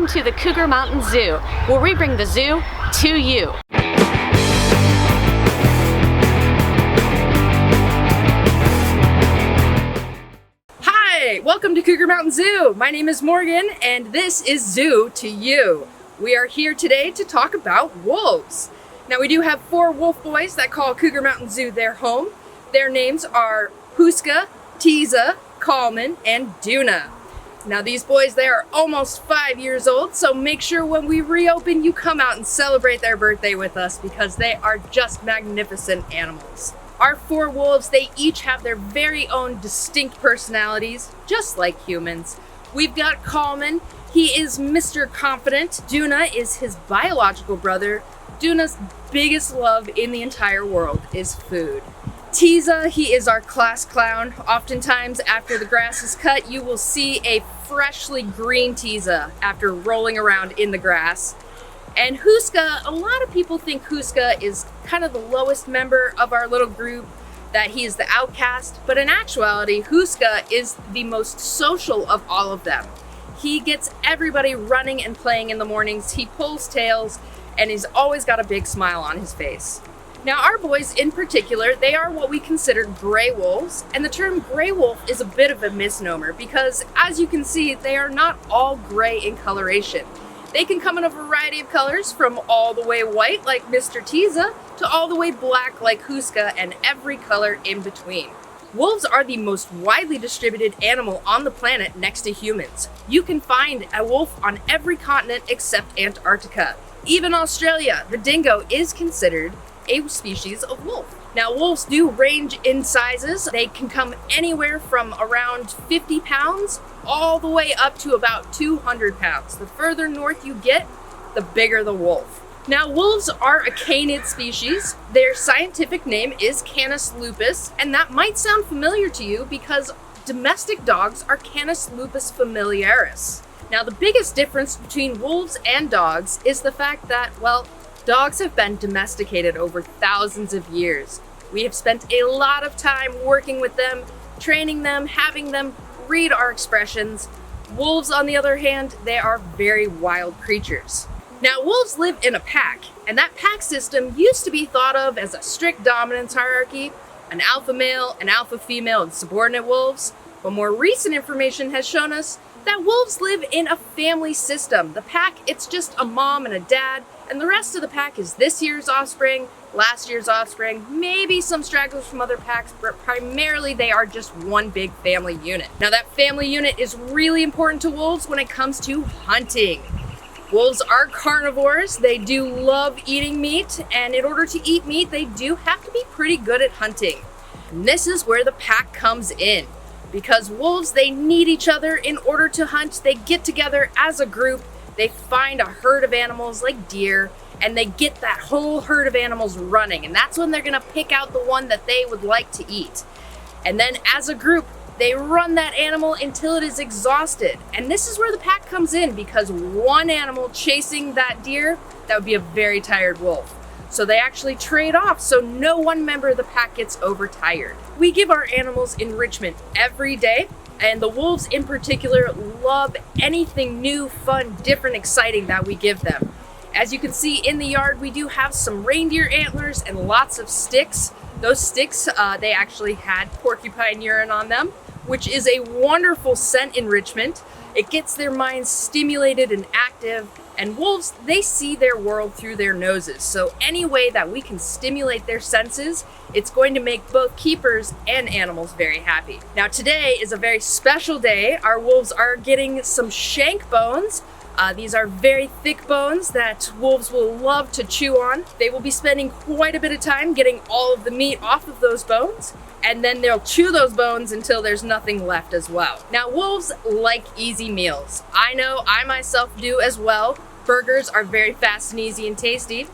welcome to the Cougar Mountain Zoo, where we bring the zoo to you. Hi, welcome to Cougar Mountain Zoo. My name is Morgan, and this is Zoo to You. We are here today to talk about wolves. Now, we do have 4 wolf boys that call Cougar Mountain Zoo their home. Their names are Huska, Tiza, Coleman, and Duna. Now these boys, they are almost 5 years old, so make sure when we reopen you come out and celebrate their birthday with us because they are just magnificent animals. Our 4 wolves, they each have their very own distinct personalities, just like humans. We've got Coleman. He is Mr. Confident. Duna is his biological brother. Duna's biggest love in the entire world is food. Tiza, he is our class clown. Oftentimes after the grass is cut, you will see a freshly green Tiza after rolling around in the grass. And Huska, a lot of people think Huska is kind of the lowest member of our little group, that he is the outcast, but in actuality, Huska is the most social of all of them. He gets everybody running and playing in the mornings, he pulls tails, and he's always got a big smile on his face. Now our boys in particular, they are what we consider gray wolves, and the term gray wolf is a bit of a misnomer because as you can see, they are not all gray in coloration. They can come in a variety of colors from all the way white like Mr. Tiza to all the way black like Huska and every color in between. Wolves are the most widely distributed animal on the planet next to humans. You can find a wolf on every continent except Antarctica. Even Australia, the dingo is considered a species of wolf. Now wolves do range in sizes. They can come anywhere from around 50 pounds all the way up to about 200 pounds. The further north you get, the bigger the wolf. Now wolves are a canid species. Their scientific name is Canis lupus, and that might sound familiar to you because domestic dogs are Canis lupus familiaris. Now the biggest difference between wolves and dogs is the fact that, well, dogs have been domesticated over thousands of years. We have spent a lot of time working with them, training them, having them read our expressions. Wolves, on the other hand, they are very wild creatures. Now, wolves live in a pack, and that pack system used to be thought of as a strict dominance hierarchy, an alpha male, an alpha female, and subordinate wolves. But more recent information has shown us that wolves live in a family system. The pack, it's just a mom and a dad, and the rest of the pack is this year's offspring, last year's offspring, maybe some stragglers from other packs, but primarily they are just one big family unit. Now that family unit is really important to wolves when it comes to hunting. Wolves are carnivores. They do love eating meat, and in order to eat meat, they do have to be pretty good at hunting. And this is where the pack comes in. Because wolves, they need each other in order to hunt. They get together as a group, they find a herd of animals like deer, and they get that whole herd of animals running. And that's when they're gonna pick out the one that they would like to eat. And then as a group, they run that animal until it is exhausted. And this is where the pack comes in because one animal chasing that deer, that would be a very tired wolf. So they actually trade off so no one member of the pack gets overtired. We give our animals enrichment every day, and the wolves in particular love anything new, fun, different, exciting that we give them. As you can see in the yard, we do have some reindeer antlers and lots of sticks. Those sticks, they actually had porcupine urine on them, which is a wonderful scent enrichment. It gets their minds stimulated and active. And wolves, they see their world through their noses. So any way that we can stimulate their senses, it's going to make both keepers and animals very happy. Now today is a very special day. Our wolves are getting some shank bones. These are very thick bones that wolves will love to chew on. They will be spending quite a bit of time getting all of the meat off of those bones, and then they'll chew those bones until there's nothing left as well. Now, wolves like easy meals. I know I myself do as well. Burgers are very fast and easy and tasty.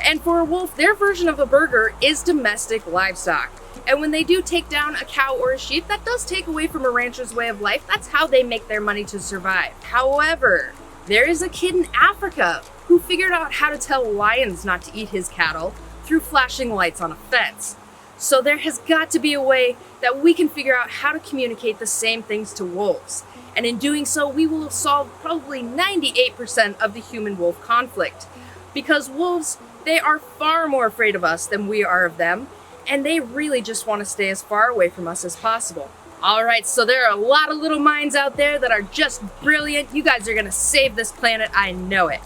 And for a wolf, their version of a burger is domestic livestock. And when they do take down a cow or a sheep, that does take away from a rancher's way of life. That's how they make their money to survive. However, there is a kid in Africa who figured out how to tell lions not to eat his cattle through flashing lights on a fence. So there has got to be a way that we can figure out how to communicate the same things to wolves. And in doing so, we will have solved probably 98% of the human-wolf conflict. Because wolves, they are far more afraid of us than we are of them, and they really just want to stay as far away from us as possible. Alright, so there are a lot of little minds out there that are just brilliant. You guys are gonna save this planet, I know it.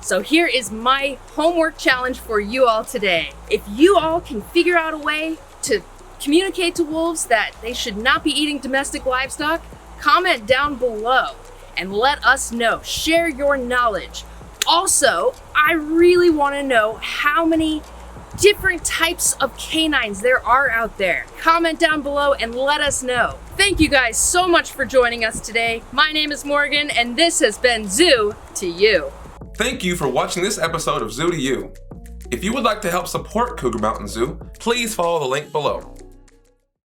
So here is my homework challenge for you all today. If you all can figure out a way to communicate to wolves that they should not be eating domestic livestock, comment down below and let us know. Share your knowledge. Also, I really want to know how many different types of canines there are out there. Comment down below and let us know. Thank you guys so much for joining us today. My name is Morgan and this has been Zoo to You. Thank you for watching this episode of Zoo to You. If you would like to help support Cougar Mountain Zoo, please follow the link below.